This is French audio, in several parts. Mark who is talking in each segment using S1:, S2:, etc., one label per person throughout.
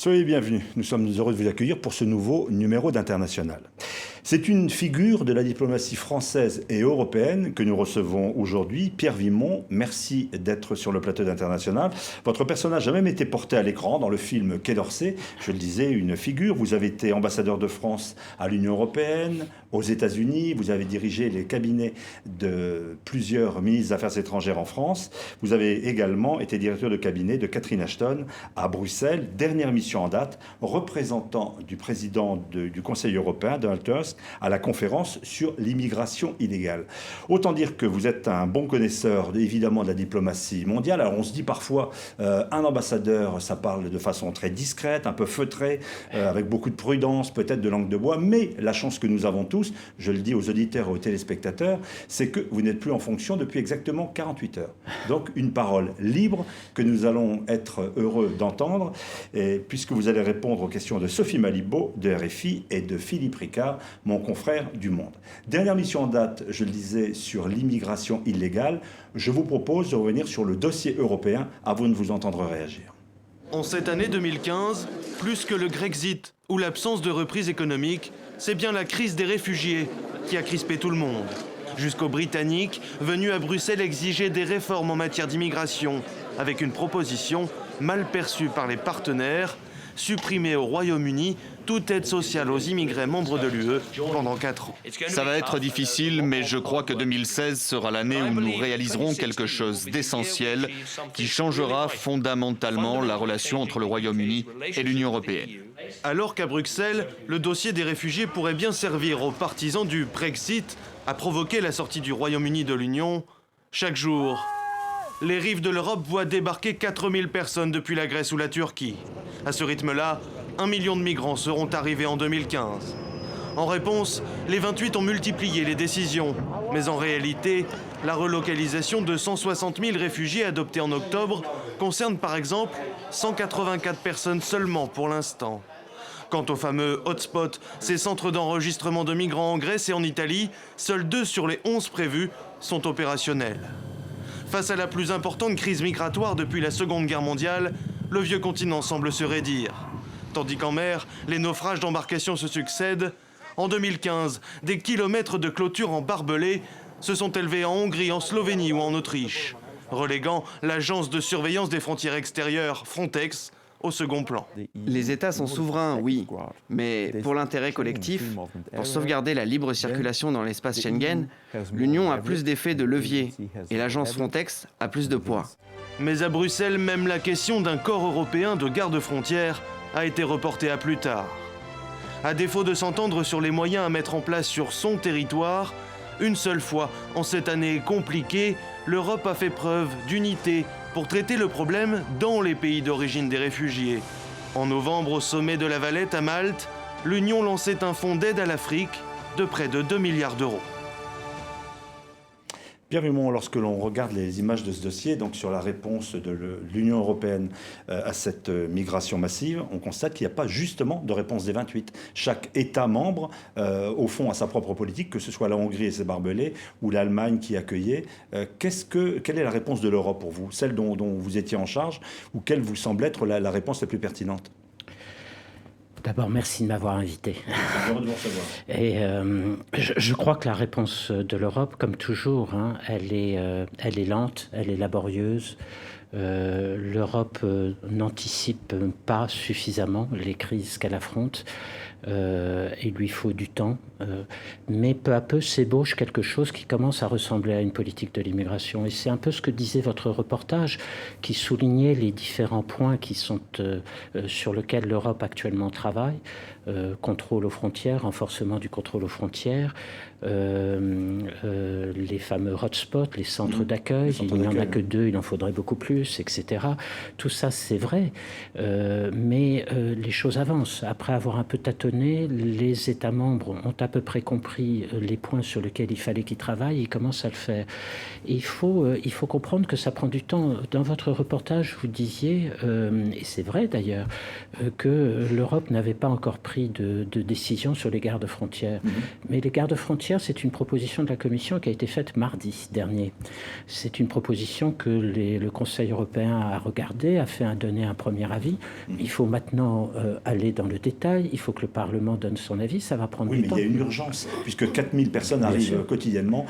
S1: Soyez bienvenus, nous sommes heureux de vous accueillir pour ce nouveau numéro d'International. C'est une figure de la diplomatie française et européenne que nous recevons aujourd'hui. Pierre Vimont, merci d'être sur le plateau d'International. Votre personnage a même été porté à l'écran dans le film Quai d'Orsay. Je le disais, une figure. Vous avez été ambassadeur de France à l'Union européenne, aux États-Unis. Vous avez dirigé les cabinets de plusieurs ministres des Affaires étrangères en France. Vous avez également été directeur de cabinet de Catherine Ashton à Bruxelles. Dernière mission en date, représentant du président du Conseil européen, Donald Tusk, à la conférence sur l'immigration illégale. Autant dire que vous êtes un bon connaisseur, évidemment, de la diplomatie mondiale. Alors on se dit parfois, un ambassadeur, ça parle de façon très discrète, un peu feutrée, avec beaucoup de prudence, peut-être de langue de bois, mais la chance que nous avons tous, je le dis aux auditeurs et aux téléspectateurs, c'est que vous n'êtes plus en fonction depuis exactement 48 heures. Donc une parole libre que nous allons être heureux d'entendre, puisque vous allez répondre aux questions de Sophie Malibaud de RFI et de Philippe Ricard, mon confrère du Monde. Dernière mission en date, je le disais, sur l'immigration illégale. Je vous propose de revenir sur le dossier européen avant de vous entendre réagir.
S2: En cette année 2015, plus que le Grexit ou l'absence de reprise économique, c'est bien la crise des réfugiés qui a crispé tout le monde. Jusqu'aux Britanniques, venus à Bruxelles exiger des réformes en matière d'immigration, avec une proposition mal perçue par les partenaires, supprimer au Royaume-Uni toute aide sociale aux immigrés membres de l'UE pendant 4 ans.
S3: Ça va être difficile, mais je crois que 2016 sera l'année où nous réaliserons quelque chose d'essentiel qui changera fondamentalement la relation entre le Royaume-Uni et l'Union européenne.
S2: Alors qu'à Bruxelles, le dossier des réfugiés pourrait bien servir aux partisans du Brexit à provoquer la sortie du Royaume-Uni de l'Union, chaque jour, les rives de l'Europe voient débarquer 4000 personnes depuis la Grèce ou la Turquie. À ce rythme-là, 1 million de migrants seront arrivés en 2015. En réponse, les 28 ont multiplié les décisions. Mais en réalité, la relocalisation de 160 000 réfugiés adoptés en octobre concerne par exemple 184 personnes seulement pour l'instant. Quant aux fameux hotspots, ces centres d'enregistrement de migrants en Grèce et en Italie, seuls 2 sur les 11 prévus sont opérationnels. Face à la plus importante crise migratoire depuis la Seconde Guerre mondiale, le vieux continent semble se raidir. Tandis qu'en mer, les naufrages d'embarcations se succèdent. En 2015, des kilomètres de clôtures en barbelés se sont élevés en Hongrie, en Slovénie ou en Autriche, reléguant l'agence de surveillance des frontières extérieures, Frontex, au second plan.
S4: Les États sont souverains, oui, mais pour l'intérêt collectif, pour sauvegarder la libre circulation dans l'espace Schengen, l'Union a plus d'effet de levier et l'agence Frontex a plus de poids.
S2: Mais à Bruxelles, même la question d'un corps européen de garde-frontières a été reportée à plus tard. À défaut de s'entendre sur les moyens à mettre en place sur son territoire, une seule fois en cette année compliquée, l'Europe a fait preuve d'unité pour traiter le problème dans les pays d'origine des réfugiés. En novembre, au sommet de la Valette à Malte, l'Union lançait un fonds d'aide à l'Afrique de près de 2 milliards d'euros.
S1: Pierre Vimont, lorsque l'on regarde les images de ce dossier, donc sur la réponse de l'Union européenne à cette migration massive, on constate qu'il n'y a pas justement de réponse des 28. Chaque État membre, au fond, a sa propre politique, que ce soit la Hongrie et ses barbelés, ou l'Allemagne qui accueillait. Quelle est la réponse de l'Europe pour vous? Celle dont vous étiez en charge, ou quelle vous semble être la réponse la plus pertinente?
S5: D'abord, merci de m'avoir invité. Et je crois que la réponse de l'Europe, comme toujours, elle est lente, elle est laborieuse. L'Europe n'anticipe pas suffisamment les crises qu'elle affronte. Il lui faut du temps, mais peu à peu s'ébauche quelque chose qui commence à ressembler à une politique de l'immigration. Et c'est un peu ce que disait votre reportage, qui soulignait les différents points qui sont sur lesquels l'Europe actuellement travaille. Contrôle aux frontières, renforcement du contrôle aux frontières, les fameux hotspots, les centres d'accueil, il n'y en a que 2, il en faudrait beaucoup plus, etc. Tout ça, c'est vrai, mais les choses avancent. Après avoir un peu tâtonné, les États membres ont à peu près compris les points sur lesquels il fallait qu'ils travaillent, ils commencent à le faire. Et il faut comprendre que ça prend du temps. Dans votre reportage, vous disiez, et c'est vrai d'ailleurs, que l'Europe n'avait pas encore pris de décision sur les gardes-frontières. Mais les gardes-frontières frontières, c'est une proposition de la Commission qui a été faite mardi dernier. C'est une proposition que le Conseil européen a regardée, a donné un premier avis. Il faut maintenant aller dans le détail, il faut que le Parlement donne son avis, ça va prendre du temps.
S1: Oui, mais il y a une urgence, puisque 4000 personnes arrivent quotidiennement,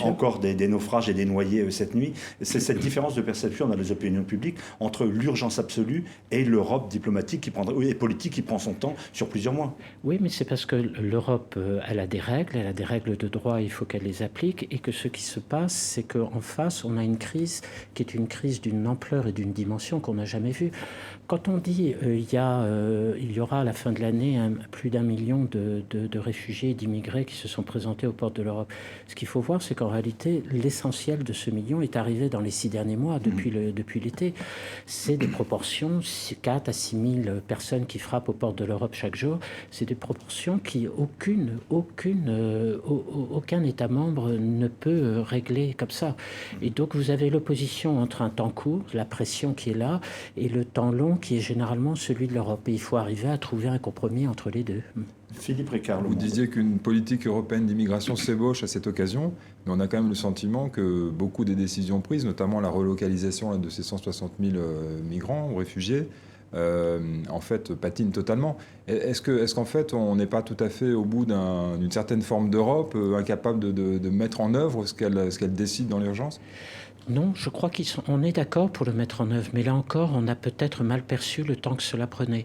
S1: encore des naufrages et des noyés cette nuit. C'est cette différence de perception dans les opinions publiques entre l'urgence absolue et l'Europe diplomatique et politique qui prend son temps sur plusieurs mois.
S5: Oui, mais c'est parce que l'Europe, elle a des règles de droit, il faut qu'elle les applique, et que ce qui se passe, c'est qu'en face, on a une crise qui est une crise d'une ampleur et d'une dimension qu'on n'a jamais vue. Quand on dit il y aura à la fin de l'année plus d'1 million de réfugiés et d'immigrés qui se sont présentés aux portes de l'Europe, ce qu'il faut voir, c'est qu'en réalité, l'essentiel de ce million est arrivé dans les 6 derniers mois, depuis l'été. C'est des proportions, 4 à 6 000 personnes qui frappent aux portes de l'Europe chaque jour. C'est des proportions qui aucun État membre ne peut régler comme ça. Et donc vous avez l'opposition entre un temps court, la pression qui est là, et le temps long qui est généralement celui de l'Europe. Et il faut arriver à trouver un compromis entre les deux.
S1: Philippe Ricard.
S6: Vous disiez qu'une politique européenne d'immigration s'ébauche à cette occasion, mais on a quand même le sentiment que beaucoup des décisions prises, notamment la relocalisation de ces 160 000 migrants ou réfugiés, en fait, patinent totalement. Est-ce qu'en fait, on n'est pas tout à fait au bout d'une certaine forme d'Europe, incapable de mettre en œuvre ce qu'elle décide dans l'urgence ?
S5: Non, je crois qu'on est d'accord pour le mettre en œuvre, mais là encore, on a peut-être mal perçu le temps que cela prenait.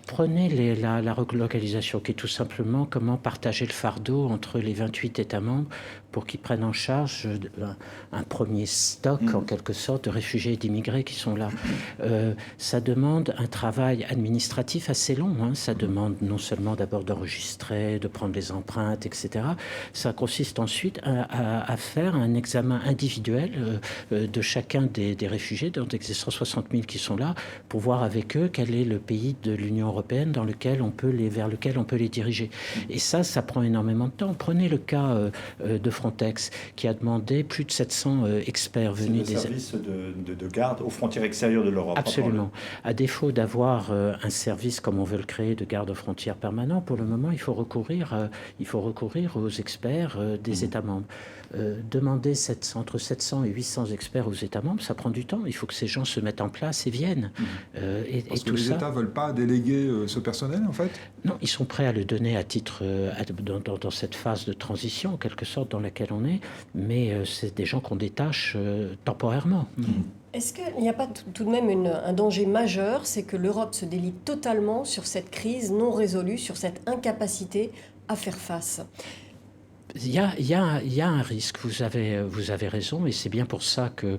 S5: Prenez la relocalisation, qui est tout simplement comment partager le fardeau entre les 28 États membres pour qu'ils prennent en charge un premier stock, en quelque sorte, de réfugiés et d'immigrés qui sont là. Ça demande un travail administratif assez long. Ça demande non seulement d'abord d'enregistrer, de prendre les empreintes, etc. Ça consiste ensuite à faire un examen individuel de chacun des réfugiés, donc des 160 000 qui sont là, pour voir avec eux quel est le pays de l'Union européenne vers lequel on peut les diriger. Et ça prend énormément de temps. Prenez le cas de Frontex, qui a demandé plus de 700 experts venus des
S1: services de garde aux frontières extérieures de l'Europe.
S5: Absolument. À défaut d'avoir un service comme on veut le créer de garde aux frontières permanent, pour le moment, il faut recourir aux experts des États membres. Demander entre 700 et 800 experts aux États membres, ça prend du temps. Il faut que ces gens se mettent en place et viennent.
S6: Parce que les États ne veulent pas déléguer ce personnel, en fait ?
S5: Non, ils sont prêts à le donner à titre dans cette phase de transition, en quelque sorte, dans laquelle on est, mais c'est des gens qu'on détache temporairement.
S7: Est-ce qu'il n'y a pas tout de même un danger majeur, c'est que l'Europe se délite totalement sur cette crise non résolue, sur cette incapacité à faire face ?
S5: Il y a un risque, vous avez raison, et c'est bien pour ça que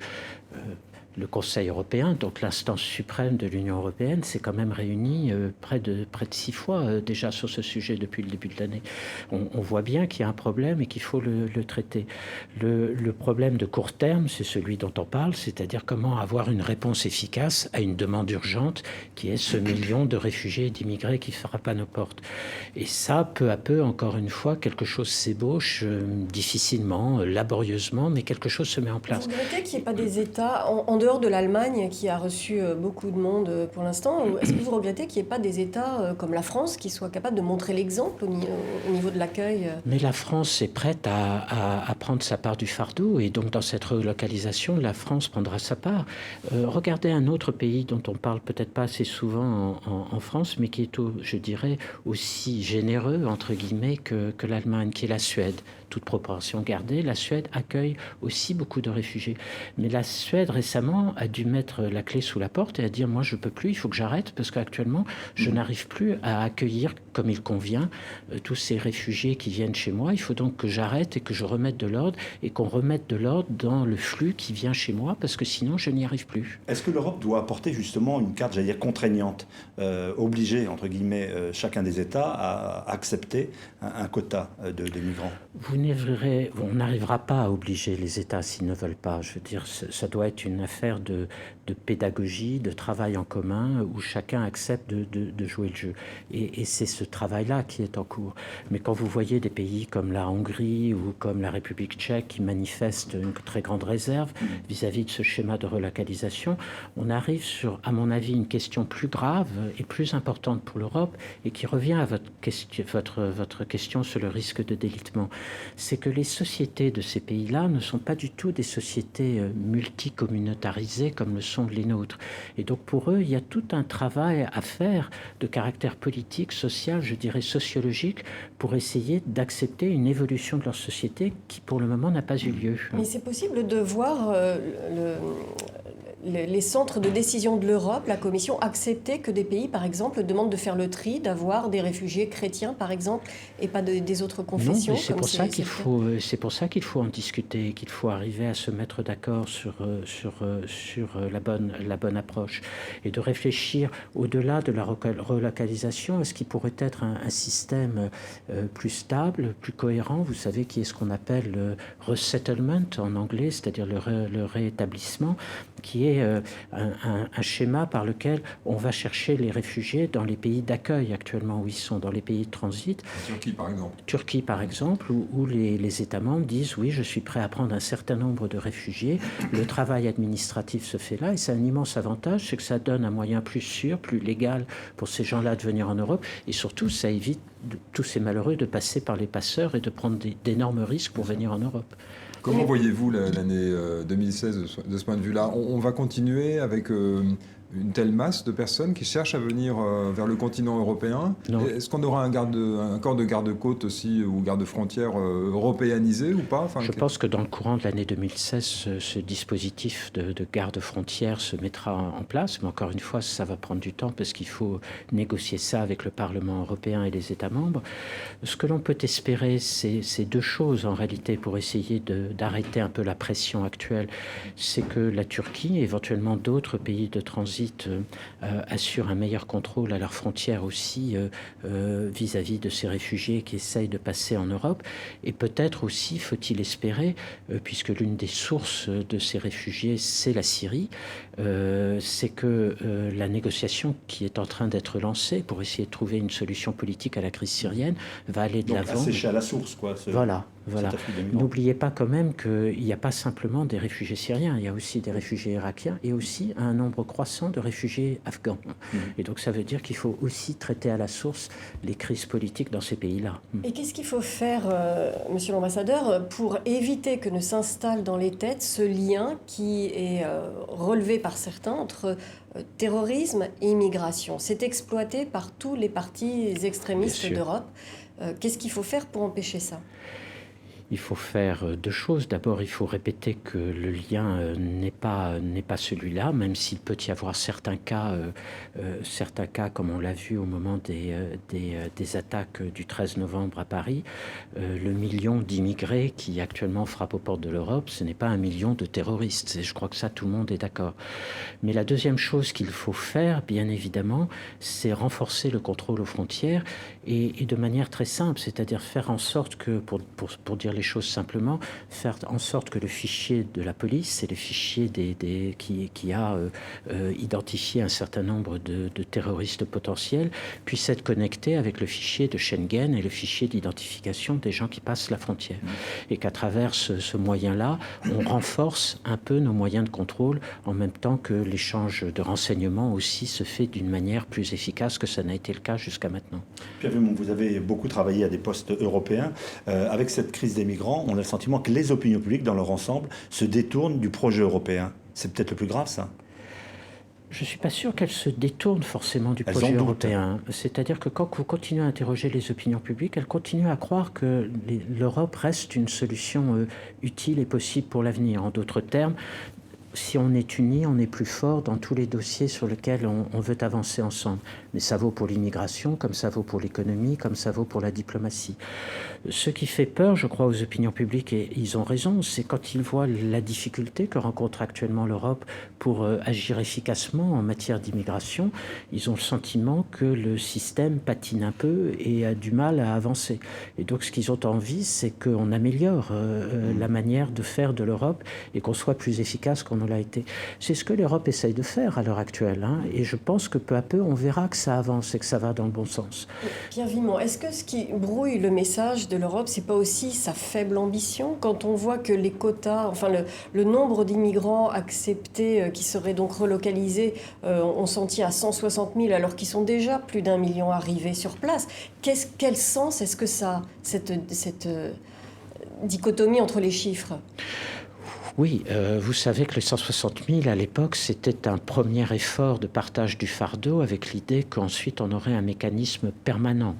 S5: le Conseil européen, donc l'instance suprême de l'Union européenne, s'est quand même réuni près de 6 fois déjà sur ce sujet depuis le début de l'année. On voit bien qu'il y a un problème et qu'il faut le traiter. Le problème de court terme, c'est celui dont on parle, c'est-à-dire comment avoir une réponse efficace à une demande urgente qui est ce million de réfugiés et d'immigrés qui frappent à nos portes. Et ça, peu à peu, encore une fois, quelque chose s'ébauche difficilement, laborieusement, mais quelque chose se met en place.
S7: Vous regrettez qu'il n'y ait pas des États, en dehors de l'Allemagne, qui a reçu beaucoup de monde pour l'instant, est-ce que vous regrettez qu'il n'y ait pas des États comme la France qui soient capables de montrer l'exemple au niveau de l'accueil ?
S5: Mais la France est prête à prendre sa part du fardeau, et donc dans cette relocalisation, la France prendra sa part. Regardez un autre pays dont on parle peut-être pas assez souvent en France, mais qui est, je dirais, aussi généreux, entre guillemets, que l'Allemagne, qui est la Suède. Toute proportion gardée, la Suède accueille aussi beaucoup de réfugiés. Mais la Suède, récemment, a dû mettre la clé sous la porte et a dit « moi, je ne peux plus, il faut que j'arrête, parce qu'actuellement, je n'arrive plus à accueillir comme il convient tous ces réfugiés qui viennent chez moi. Il faut donc que j'arrête et que je remette de l'ordre, et qu'on remette de l'ordre dans le flux qui vient chez moi, parce que sinon, je n'y arrive plus. »
S1: Est-ce que l'Europe doit apporter justement une carte, j'allais dire, contraignante, obliger, entre guillemets, chacun des États à accepter un quota de migrants ?
S5: Vous on n'arrivera pas à obliger les États s'ils ne veulent pas. Je veux dire, ça doit être une affaire de pédagogie, de travail en commun, où chacun accepte de jouer le jeu. Et c'est ce travail-là qui est en cours. Mais quand vous voyez des pays comme la Hongrie ou comme la République tchèque qui manifestent une très grande réserve vis-à-vis de ce schéma de relocalisation, on arrive sur, à mon avis, une question plus grave et plus importante pour l'Europe, et qui revient à votre question sur le risque de délitement. C'est que les sociétés de ces pays-là ne sont pas du tout des sociétés multicommunautarisées comme le sont les nôtres. Et donc pour eux, il y a tout un travail à faire de caractère politique, social, je dirais sociologique, pour essayer d'accepter une évolution de leur société qui pour le moment n'a pas eu lieu.
S7: Mais c'est possible de voir les centres de décision de l'Europe, la Commission, accepter que des pays, par exemple, demandent de faire le tri, d'avoir des réfugiés chrétiens, par exemple, et pas des autres confessions.
S5: Non, c'est pour ça qu'il faut en discuter, qu'il faut arriver à se mettre d'accord sur la bonne approche, et de réfléchir au-delà de la relocalisation à ce qui pourrait être un système plus stable, plus cohérent. Vous savez, qui est ce qu'on appelle le resettlement en anglais, c'est-à-dire le réétablissement, qui est un schéma par lequel on va chercher les réfugiés dans les pays d'accueil actuellement où ils sont, dans les pays de transit. Turquie par exemple, où les États membres disent oui, je suis prêt à prendre un certain nombre de réfugiés. Le travail administratif se fait là, et c'est un immense avantage, c'est que ça donne un moyen plus sûr, plus légal pour ces gens-là de venir en Europe, et surtout ça évite tous ces malheureux de passer par les passeurs et de prendre d'énormes risques pour venir en Europe.
S6: Comment voyez-vous l'année 2016 de ce point de vue-là ? On va continuer avec une telle masse de personnes qui cherchent à venir vers le continent européen ? Est-ce qu'on aura un corps de garde-côte aussi, ou garde-frontière européanisé ou pas ?
S5: Je pense que dans le courant de l'année 2016, ce dispositif de garde-frontière se mettra en place. Mais encore une fois, ça va prendre du temps parce qu'il faut négocier ça avec le Parlement européen et les États membres. Ce que l'on peut espérer, c'est deux choses en réalité pour essayer d'arrêter un peu la pression actuelle. C'est que la Turquie, éventuellement d'autres pays de transit, assurent un meilleur contrôle à leurs frontières aussi vis-à-vis de ces réfugiés qui essayent de passer en Europe. Et peut-être aussi, faut-il espérer, puisque l'une des sources de ces réfugiés, c'est la Syrie, c'est que la négociation qui est en train d'être lancée pour essayer de trouver une solution politique à la crise syrienne va aller de l'avant.
S1: Donc assécher à la source, quoi.
S5: Voilà. N'oubliez pas quand même qu'il n'y a pas simplement des réfugiés syriens, il y a aussi des réfugiés irakiens et aussi un nombre croissant de réfugiés afghans. Et donc ça veut dire qu'il faut aussi traiter à la source les crises politiques dans ces pays-là.
S7: Et qu'est-ce qu'il faut faire, monsieur l'ambassadeur, pour éviter que ne s'installe dans les têtes ce lien qui est relevé par certains entre terrorisme et immigration ? C'est exploité par tous les partis extrémistes d'Europe. Qu'est-ce qu'il faut faire pour empêcher ça ?
S5: Il faut faire deux choses. D'abord, il faut répéter que le lien n'est pas celui-là, même s'il peut y avoir certains cas comme on l'a vu au moment des attaques du 13 novembre à Paris. Le million d'immigrés qui actuellement frappe aux portes de l'Europe, ce n'est pas 1 million de terroristes. Et je crois que ça, tout le monde est d'accord. Mais la deuxième chose qu'il faut faire, bien évidemment, c'est renforcer le contrôle aux frontières et de manière très simple, c'est-à-dire faire en sorte que, pour dire les choses simplement, faire en sorte que le fichier de la police et le fichier qui a identifié un certain nombre de terroristes potentiels puisse être connecté avec le fichier de Schengen et le fichier d'identification des gens qui passent la frontière. Et qu'à travers ce moyen-là, on renforce un peu nos moyens de contrôle en même temps que l'échange de renseignements aussi se fait d'une manière plus efficace que ça n'a été le cas jusqu'à maintenant.
S1: Pierre Vimont, vous avez beaucoup travaillé à des postes européens. Avec cette crise des migrants, on a le sentiment que les opinions publiques, dans leur ensemble, se détournent du projet européen. C'est peut-être le plus grave, ça ?
S5: Je ne suis pas sûr qu'elles se détournent forcément du projet européen. C'est-à-dire que quand vous continuez à interroger les opinions publiques, elles continuent à croire que l'Europe reste une solution utile et possible pour l'avenir. En d'autres termes, si on est unis, on est plus fort dans tous les dossiers sur lesquels on veut avancer ensemble. Mais ça vaut pour l'immigration, comme ça vaut pour l'économie, comme ça vaut pour la diplomatie. Ce qui fait peur, je crois, aux opinions publiques, et ils ont raison, c'est quand ils voient la difficulté que rencontre actuellement l'Europe pour agir efficacement en matière d'immigration. Ils ont le sentiment que le système patine un peu et a du mal à avancer. Et donc ce qu'ils ont envie, c'est qu'on améliore la manière de faire de l'Europe et qu'on soit plus efficace qu'on ne l'a été. C'est ce que l'Europe essaye de faire à l'heure actuelle. Et je pense que peu à peu, on verra que ça avance et que ça va dans le bon sens.
S7: Pierre Vimont, est-ce que ce qui brouille le message de l'Europe, c'est pas aussi sa faible ambition? Quand on voit que les quotas, enfin le nombre d'immigrants acceptés qui seraient donc relocalisés, on s'en tient à 160 000 alors qu'ils sont déjà plus d'1 million arrivés sur place. Quel sens est-ce que ça, cette dichotomie entre les chiffres?
S5: Oui, vous savez que les 160 000 à l'époque, c'était un premier effort de partage du fardeau avec l'idée qu'ensuite on aurait un mécanisme permanent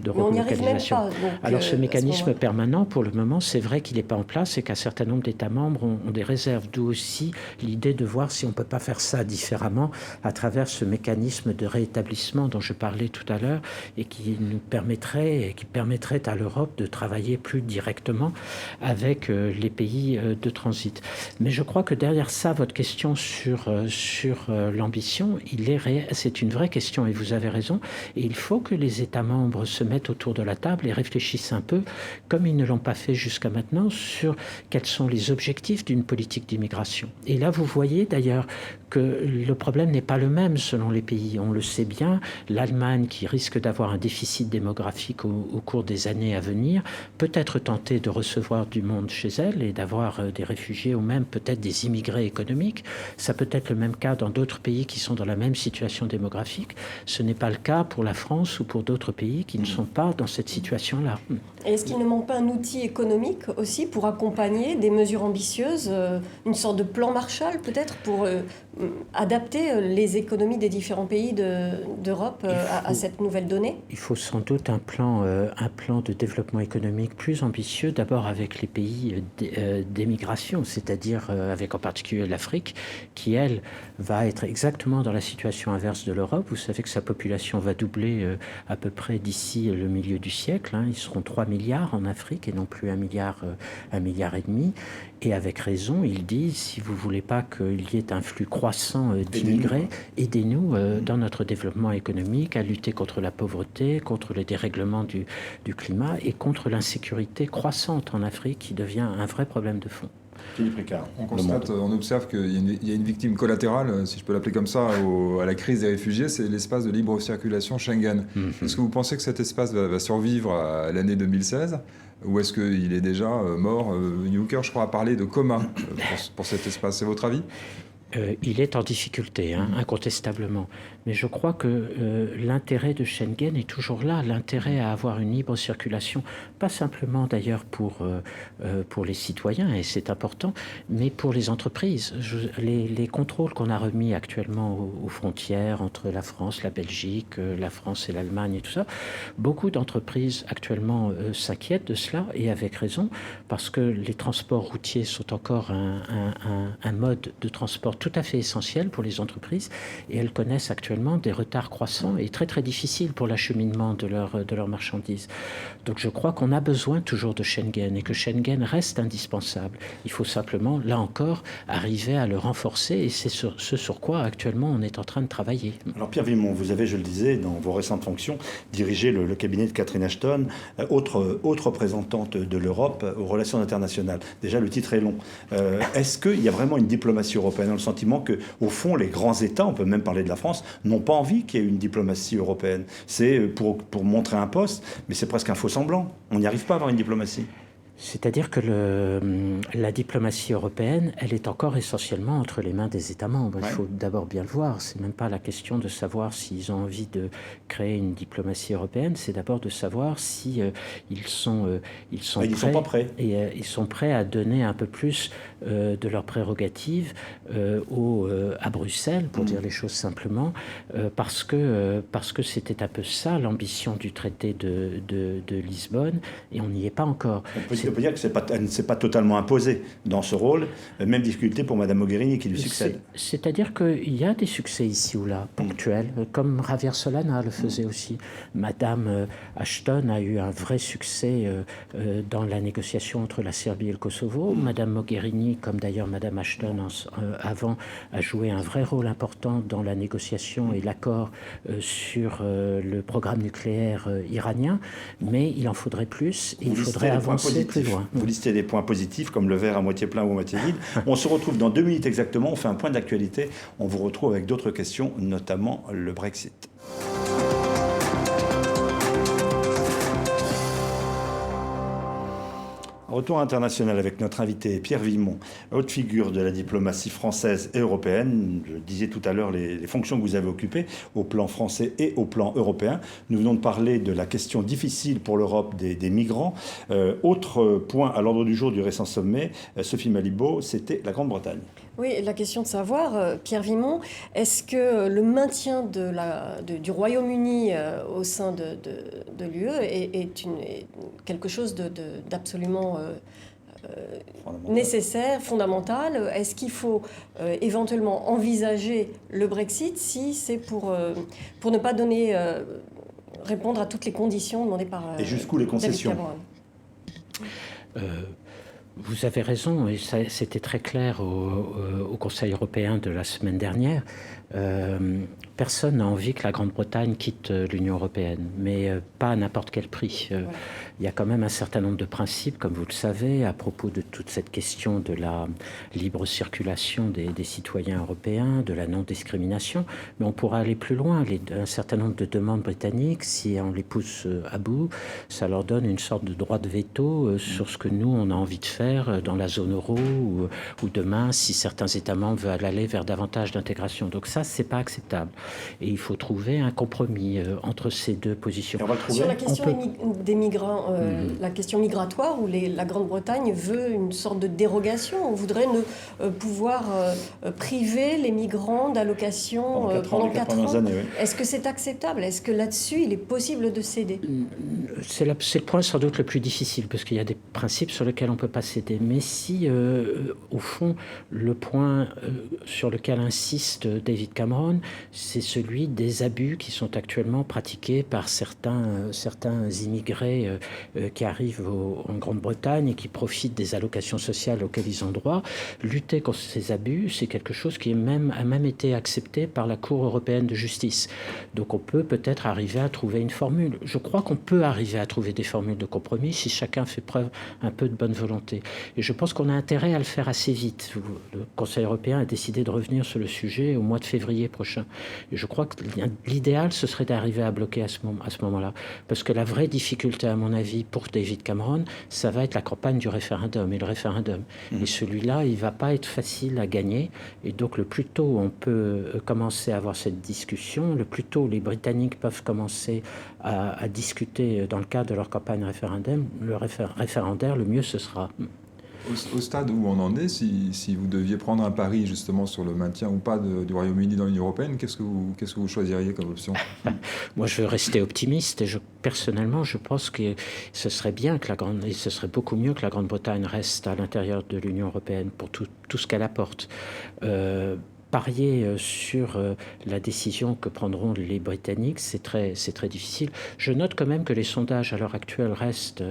S5: de relocalisation.
S7: Mais on n'y arrive même pas.
S5: Alors ce mécanisme permanent, pour le moment, c'est vrai qu'il n'est pas en place et qu'un certain nombre d'États membres ont des réserves. D'où aussi l'idée de voir si on ne peut pas faire ça différemment à travers ce mécanisme de réétablissement dont je parlais tout à l'heure et qui nous permettrait à l'Europe de travailler plus directement avec les pays de transit. Mais je crois que derrière ça, votre question sur l'ambition, c'est une vraie question et vous avez raison. Et il faut que les États membres se mettent autour de la table et réfléchissent un peu, comme ils ne l'ont pas fait jusqu'à maintenant, sur quels sont les objectifs d'une politique d'immigration. Et là, vous voyez d'ailleurs que le problème n'est pas le même selon les pays. On le sait bien, l'Allemagne, qui risque d'avoir un déficit démographique au cours des années à venir, peut être tentée de recevoir du monde chez elle et d'avoir des réfugiés ou même peut-être des immigrés économiques. Ça peut être le même cas dans d'autres pays qui sont dans la même situation démographique. Ce n'est pas le cas pour la France ou pour d'autres pays qui ne sont pas dans cette situation-là.
S7: Et est-ce qu'il ne manque pas un outil économique aussi pour accompagner des mesures ambitieuses, une sorte de plan Marshall peut-être pour adapter les économies des différents pays d'Europe à cette nouvelle donnée?
S5: Il faut sans doute un plan de développement économique plus ambitieux, d'abord avec les pays d'émigration, c'est-à-dire avec en particulier l'Afrique, qui, elle, va être exactement dans la situation inverse de l'Europe. Vous savez que sa population va doubler à peu près d'ici le milieu du siècle. Ils seront 3 milliards en Afrique et non plus 1 milliard et demi. Et avec raison, il dit, si vous ne voulez pas qu'il y ait un flux croissant d'immigrés, aidez-nous dans notre développement économique à lutter contre la pauvreté, contre le dérèglement du climat et contre l'insécurité croissante en Afrique qui devient un vrai problème de fond.
S1: Philippe Ricard,
S6: on observe qu'il y a une victime collatérale, si je peux l'appeler comme ça, à la crise des réfugiés, c'est l'espace de libre circulation Schengen. Est-ce que vous pensez que cet espace va survivre à l'année 2016 ou est-ce qu'il est déjà mort? Juncker, je crois, a parlé de coma pour cet espace. C'est votre avis?
S5: Il est en difficulté, incontestablement. Mais je crois que l'intérêt de Schengen est toujours là, l'intérêt à avoir une libre circulation, pas simplement d'ailleurs pour les citoyens, et c'est important, mais pour les entreprises. Les contrôles qu'on a remis actuellement aux frontières entre la France, la Belgique, la France et l'Allemagne et tout ça, beaucoup d'entreprises actuellement s'inquiètent de cela, et avec raison, parce que les transports routiers sont encore un mode de transport tout à fait essentiel pour les entreprises et elles connaissent actuellement des retards croissants et très très difficiles pour l'acheminement de leurs marchandises. Donc je crois qu'on a besoin toujours de Schengen et que Schengen reste indispensable. Il faut simplement, là encore, arriver à le renforcer et c'est ce sur quoi actuellement on est en train de travailler.
S1: Alors Pierre Vimont, vous avez, je le disais, dans vos récentes fonctions, dirigé le cabinet de Catherine Ashton, autre représentante de l'Europe aux relations internationales. Déjà, le titre est long. Est-ce qu'il y a vraiment une diplomatie européenne? On a le sentiment qu'au fond, les grands États, on peut même parler de la France, n'ont pas envie qu'il y ait une diplomatie européenne. C'est pour montrer un poste, mais c'est presque un faux semblant. On n'y arrive pas à avoir une diplomatie.
S5: C'est-à-dire que la diplomatie européenne, elle est encore essentiellement entre les mains des États membres. Il faut d'abord bien le voir. C'est même pas la question de savoir s'ils ont envie de créer une diplomatie européenne. C'est d'abord de savoir si ils sont prêts.
S1: Pas prêts.
S5: Et ils sont prêts à donner un peu plus de leurs prérogatives à Bruxelles, pour dire les choses simplement, parce que c'était un peu ça l'ambition du traité de Lisbonne, et on n'y est pas encore.
S1: on peut dire qu'elle ne s'est pas totalement imposée dans ce rôle. Même difficulté pour Mme Mogherini qui lui succède.
S5: C'est-à-dire qu'il y a des succès ici ou là, ponctuels, comme Javier Solana le faisait aussi. Madame Ashton a eu un vrai succès dans la négociation entre la Serbie et le Kosovo. Madame Mogherini, comme d'ailleurs Madame Ashton avant, a joué un vrai rôle important dans la négociation et l'accord sur le programme nucléaire iranien. Mais il en faudrait plus et il faudrait avancer plus loin.
S1: Vous listez des points positifs comme le verre à moitié plein ou à moitié vide. On se retrouve dans 2 minutes exactement. On fait un point d'actualité. On vous retrouve avec d'autres questions, notamment le Brexit. Retour international avec notre invité Pierre Vimont, haute figure de la diplomatie française et européenne. Je disais tout à l'heure les fonctions que vous avez occupées au plan français et au plan européen. Nous venons de parler de la question difficile pour l'Europe des migrants. Autre point à l'ordre du jour du récent sommet, Sophie Malibaud, c'était la Grande-Bretagne.
S7: Oui, la question de savoir, Pierre Vimont, est-ce que le maintien du Royaume-Uni au sein de l'UE est quelque chose d'absolument nécessaire, fondamental? Est-ce qu'il faut éventuellement envisager le Brexit si c'est pour ne pas répondre à toutes les conditions demandées par
S1: Et jusqu'où les concessions?
S5: Vous avez raison, et c'était très clair au Conseil européen de la semaine dernière. Personne n'a envie que la Grande-Bretagne quitte l'Union européenne, mais pas à n'importe quel prix. Il y a quand même un certain nombre de principes, comme vous le savez, à propos de toute cette question de la libre circulation des citoyens européens, de la non-discrimination, mais on pourra aller plus loin. Un certain nombre de demandes britanniques, si on les pousse à bout, ça leur donne une sorte de droit de veto sur ce que nous, on a envie de faire dans la zone euro, ou demain, si certains États membres veulent aller vers davantage d'intégration. Donc ça, c'est pas acceptable. Et il faut trouver un compromis entre ces deux positions.
S7: Sur la question des migrants, la question migratoire, où la Grande-Bretagne veut une sorte de dérogation, on voudrait pouvoir priver les migrants d'allocations pendant 4 ans.
S1: Années, oui.
S7: Est-ce que c'est acceptable? Est-ce que là-dessus, il est possible de céder?
S5: C'est le point sans doute le plus difficile, parce qu'il y a des principes sur lesquels on ne peut pas céder. Mais si, au fond, le point sur lequel insiste David Cameron, c'est celui des abus qui sont actuellement pratiqués par certains immigrés qui arrivent en Grande-Bretagne et qui profitent des allocations sociales auxquelles ils ont droit. Lutter contre ces abus, c'est quelque chose qui a même été accepté par la Cour européenne de justice. Donc on peut peut-être arriver à trouver une formule. Je crois qu'on peut arriver à trouver des formules de compromis si chacun fait preuve un peu de bonne volonté. Et je pense qu'on a intérêt à le faire assez vite. Le Conseil européen a décidé de revenir sur le sujet au mois de février prochain. Et je crois que l'idéal, ce serait d'arriver à bloquer à ce moment-là. Parce que la vraie difficulté, à mon avis, pour David Cameron, ça va être la campagne du référendum et le référendum. Et celui-là, il ne va pas être facile à gagner. Et donc, le plus tôt on peut commencer à avoir cette discussion, le plus tôt les Britanniques peuvent commencer à discuter dans le cadre de leur campagne référendaire, le mieux ce sera.
S6: Au stade où on en est, si vous deviez prendre un pari justement sur le maintien ou pas du Royaume-Uni dans l'Union européenne, qu'est-ce que vous choisiriez comme option?
S5: Moi, je veux rester optimiste et personnellement, je pense que ce serait bien et ce serait beaucoup mieux que la Grande-Bretagne reste à l'intérieur de l'Union européenne pour tout ce qu'elle apporte. Parier sur la décision que prendront les Britanniques, c'est très difficile. Je note quand même que les sondages à l'heure actuelle restent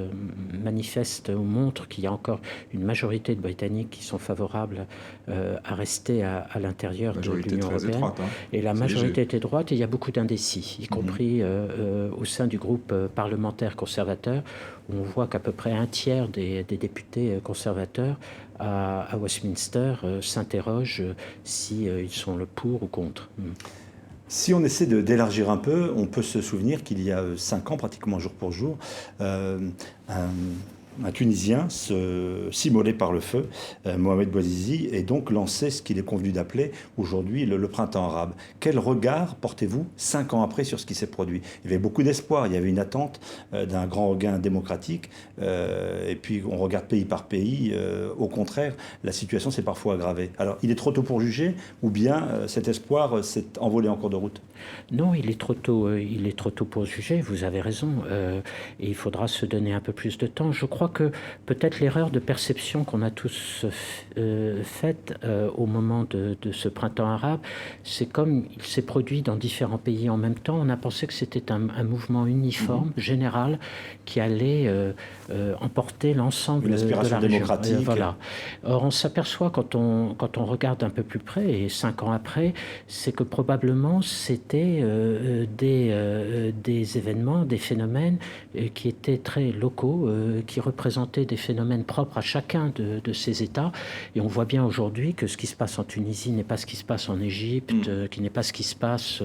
S5: manifestes ou montrent qu'il y a encore une majorité de Britanniques qui sont favorables à rester à l'intérieur de l'Union européenne.
S6: Étroite, hein.
S5: Et la majorité était droite et il y a beaucoup d'indécis, y compris au sein du groupe parlementaire conservateur, où on voit qu'à peu près un tiers des députés conservateurs à Westminster s'interrogent si ils sont le pour ou contre.
S1: Si on essaie d'élargir un peu, on peut se souvenir qu'il y a 5 ans, pratiquement jour pour jour, un Tunisien s'immolé par le feu, Mohamed Bouazizi, et donc lancé ce qu'il est convenu d'appeler aujourd'hui le printemps arabe. Quel regard portez-vous 5 ans après sur ce qui s'est produit? Il y avait beaucoup d'espoir, il y avait une attente d'un grand regain démocratique, et puis on regarde pays par pays, au contraire, la situation s'est parfois aggravée. Alors, il est trop tôt pour juger, ou bien cet espoir s'est envolé en cours de route?
S5: Non, il est trop tôt pour juger, vous avez raison, et il faudra se donner un peu plus de temps. Je crois que peut-être l'erreur de perception qu'on a tous faite au moment de ce printemps arabe, c'est comme il s'est produit dans différents pays en même temps, on a pensé que c'était un mouvement uniforme, général, qui allait emporter l'ensemble de la
S1: démocratique.
S5: région. Voilà. Or, on s'aperçoit quand on regarde un peu plus près, et 5 ans après, c'est que probablement c'était des événements, des phénomènes qui étaient très locaux, qui représentaient des phénomènes propres à chacun de ces États. Et on voit bien aujourd'hui que ce qui se passe en Tunisie n'est pas ce qui se passe en Égypte, qui n'est pas ce qui se passe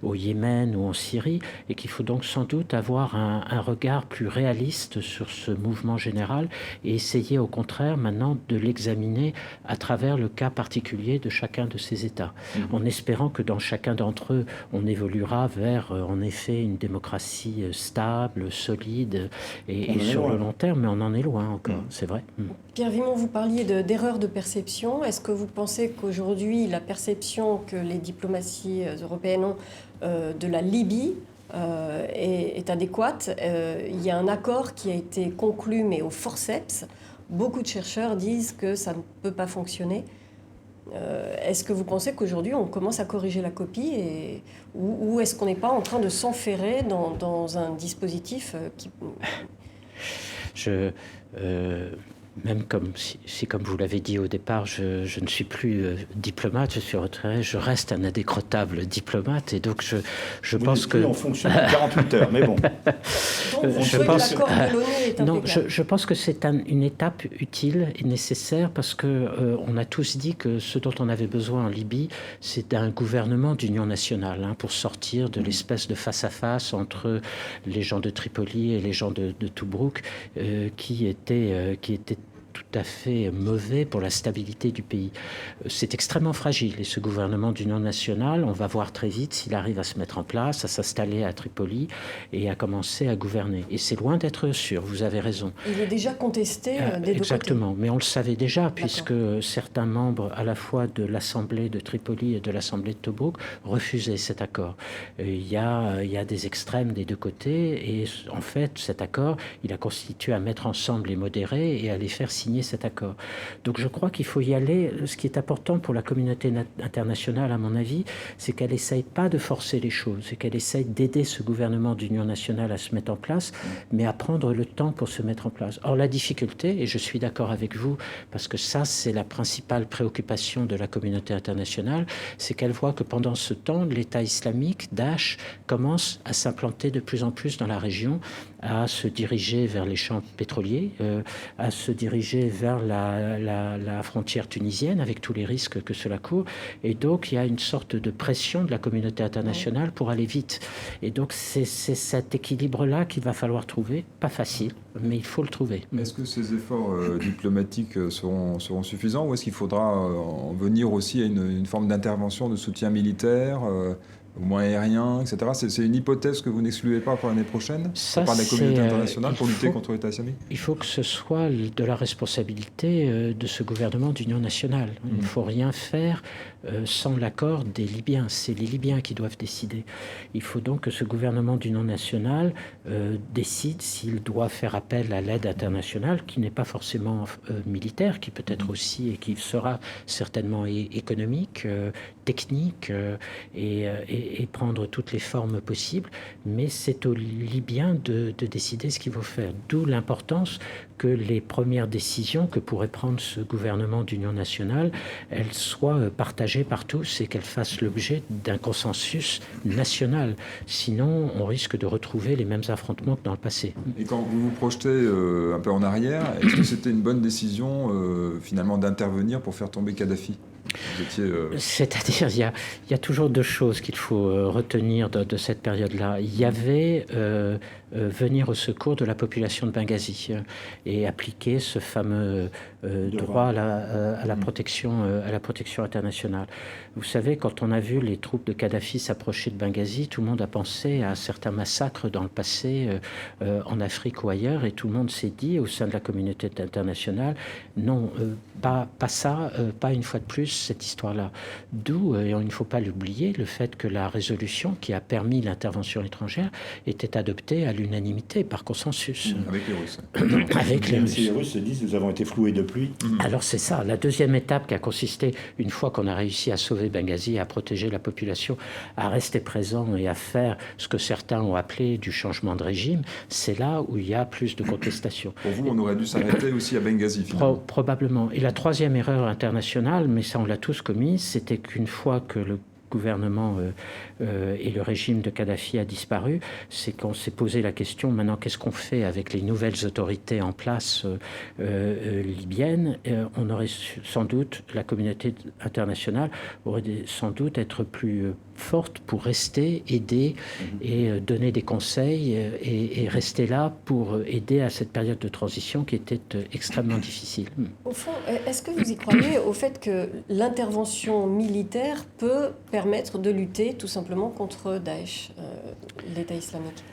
S5: au Yémen ou en Syrie, et qu'il faut donc sans doute avoir un regard plus réaliste sur ce mouvement général et essayer au contraire maintenant de l'examiner à travers le cas particulier de chacun de ces États, en espérant que dans chacun d'entre eux, on évoluera vers en effet une démocratie stable, solide et sur le long terme, mais on en est loin encore, c'est vrai.
S7: Pierre Vimont, vous parliez d'erreurs de perception. Est-ce que vous pensez qu'aujourd'hui, la perception que les diplomaties européennes ont de la Libye est adéquate? Il y a un accord qui a été conclu, mais au forceps. Beaucoup de chercheurs disent que ça ne peut pas fonctionner. Est-ce que vous pensez qu'aujourd'hui, on commence à corriger la copie ou est-ce qu'on n'est pas en train de s'enferrer dans un dispositif qui...
S5: Même comme si comme vous l'avez dit au départ, je ne suis plus diplomate, je suis retraité, je reste un indécrottable diplomate, et donc je
S1: vous
S5: pense que...
S1: en fonction de 48 heures, mais bon.
S7: Donc vous trouvez que l'accord de l'ONU est impeccable?
S5: Non, je pense que c'est une étape utile et nécessaire parce que on a tous dit que ce dont on avait besoin en Libye, c'est d'un gouvernement d'union nationale pour sortir de l'espèce de face-à-face entre les gens de Tripoli et les gens de Tobrouk qui était tout à fait mauvais pour la stabilité du pays. C'est extrêmement fragile et ce gouvernement d'union nationale, on va voir très vite s'il arrive à se mettre en place, à s'installer à Tripoli et à commencer à gouverner. Et c'est loin d'être sûr, vous avez raison.
S7: Il est déjà contesté des deux
S5: exactement,
S7: côtés.
S5: mais on le savait déjà puisque certains membres à la fois de l'Assemblée de Tripoli et de l'Assemblée de Tobrouk refusaient cet accord. Il y a des extrêmes des deux côtés et en fait cet accord, il a constitué à mettre ensemble les modérés et à les faire signer cet accord. Donc je crois qu'il faut y aller. Ce qui est important pour la communauté internationale, à mon avis, c'est qu'elle essaye pas de forcer les choses, c'est qu'elle essaye d'aider ce gouvernement d'union nationale à se mettre en place, mais à prendre le temps pour se mettre en place. Or la difficulté, et je suis d'accord avec vous, parce que ça c'est la principale préoccupation de la communauté internationale, c'est qu'elle voit que pendant ce temps, l'État islamique, Daesh, commence à s'implanter de plus en plus dans la région, à se diriger vers les champs pétroliers, à se diriger vers la frontière tunisienne avec tous les risques que cela court. Et donc, il y a une sorte de pression de la communauté internationale pour aller vite. Et donc, c'est cet équilibre-là qu'il va falloir trouver. Pas facile, mais il faut le trouver.
S6: Est-ce que ces efforts diplomatiques seront suffisants ou est-ce qu'il faudra en venir aussi à une forme d'intervention de soutien militaire au moins aérien, etc. C'est une hypothèse que vous n'excluez pas pour l'année prochaine, par la communauté internationale pour lutter contre l'État islamique?
S5: Il faut que ce soit de la responsabilité de ce gouvernement d'union nationale. Il ne faut rien faire sans l'accord des Libyens. C'est les Libyens qui doivent décider. Il faut donc que ce gouvernement d'union nationale décide s'il doit faire appel à l'aide internationale, qui n'est pas forcément militaire, qui peut être aussi et qui sera certainement économique, technique et prendre toutes les formes possibles, mais c'est aux Libyens de décider ce qu'il faut faire. D'où l'importance que les premières décisions que pourrait prendre ce gouvernement d'union nationale, elles soient partagées par tous et qu'elles fassent l'objet d'un consensus national. Sinon, on risque de retrouver les mêmes affrontements que dans le passé.
S6: Et quand vous vous projetez un peu en arrière, est-ce que c'était une bonne décision finalement d'intervenir pour faire tomber Kadhafi?
S5: C'est-à-dire, il y a toujours deux choses qu'il faut retenir de cette période-là. Il y avait venir au secours de la population de Benghazi et appliquer ce fameux droit à la protection internationale. Vous savez, quand on a vu les troupes de Kadhafi s'approcher de Benghazi, tout le monde a pensé à certains massacres dans le passé en Afrique ou ailleurs, et tout le monde s'est dit au sein de la communauté internationale, non, pas ça, pas une fois de plus cette histoire-là. D'où, et il ne faut pas l'oublier, le fait que la résolution qui a permis l'intervention étrangère était adoptée à l'unanimité, par consensus.
S6: Avec les Russes.
S1: Avec les Russes. Les Russes se disent, nous avons été floués de pluie.
S5: Alors c'est ça, la deuxième étape qui a consisté, une fois qu'on a réussi à sauver Benghazi, à protéger la population, à rester présent et à faire ce que certains ont appelé du changement de régime, c'est là où il y a plus de contestation.
S6: Pour vous, on aurait dû s'arrêter aussi à Benghazi, finalement.
S5: Probablement. Et la troisième erreur internationale, mais ça on l'a tous commise, c'était qu'une fois que le gouvernement et le régime de Kadhafi a disparu, c'est qu'on s'est posé la question, maintenant qu'est-ce qu'on fait avec les nouvelles autorités en place libyennes. On aurait sans doute, la communauté internationale aurait sans doute être plus forte pour rester, aider et donner des conseils et rester là pour aider à cette période de transition qui était extrêmement difficile.
S7: Au fond, est-ce que vous y croyez au fait que l'intervention militaire peut permettre de lutter tout simplement contre Daesh, l'État islamique ?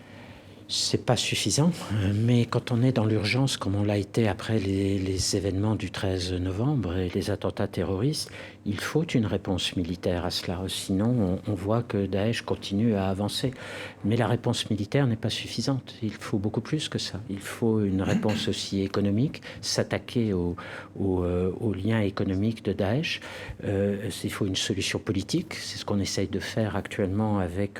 S5: C'est pas suffisant, mais quand on est dans l'urgence, comme on l'a été après les événements du 13 novembre et les attentats terroristes, il faut une réponse militaire à cela. Sinon, on voit que Daesh continue à avancer. Mais la réponse militaire n'est pas suffisante. Il faut beaucoup plus que ça. Il faut une réponse aussi économique, s'attaquer aux liens économiques de Daesh. Il faut une solution politique. C'est ce qu'on essaye de faire actuellement avec